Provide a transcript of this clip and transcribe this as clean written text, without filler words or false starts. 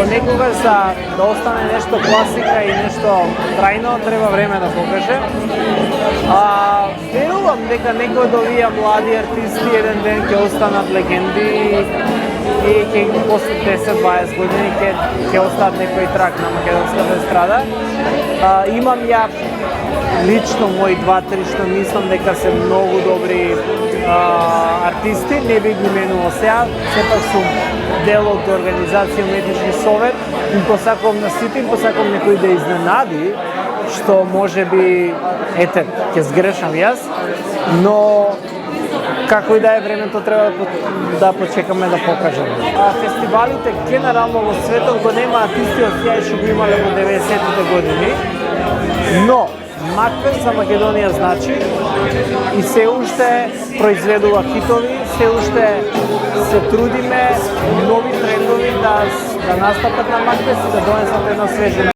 некогаш да остане нешто класика и нешто трајно, треба време да покаже. Верувам дека некои од овие млади артисти еден ден ќе останат легенди и ќе после 10-20 години ќе остат некој трак на македонската естрада. Имам ја лично мои 2-3 што мислам дека се многу добри артисти, не би ги менувал сега, сепак сум дел од организација Уметнички совет и посакувам на сите, посакувам некој да изненади, што може би, ете, ќе сгрешам јас, но како и да е времето треба да почекаме да покажеме. Фестивалите генерално во светот го нема артисти од сега што го имале во 90-тите години, но Макбет за Македонија значи и се уште произведува хитови, се уште се трудиме нови трендови да настапат на Макбет и да донесат една свежина.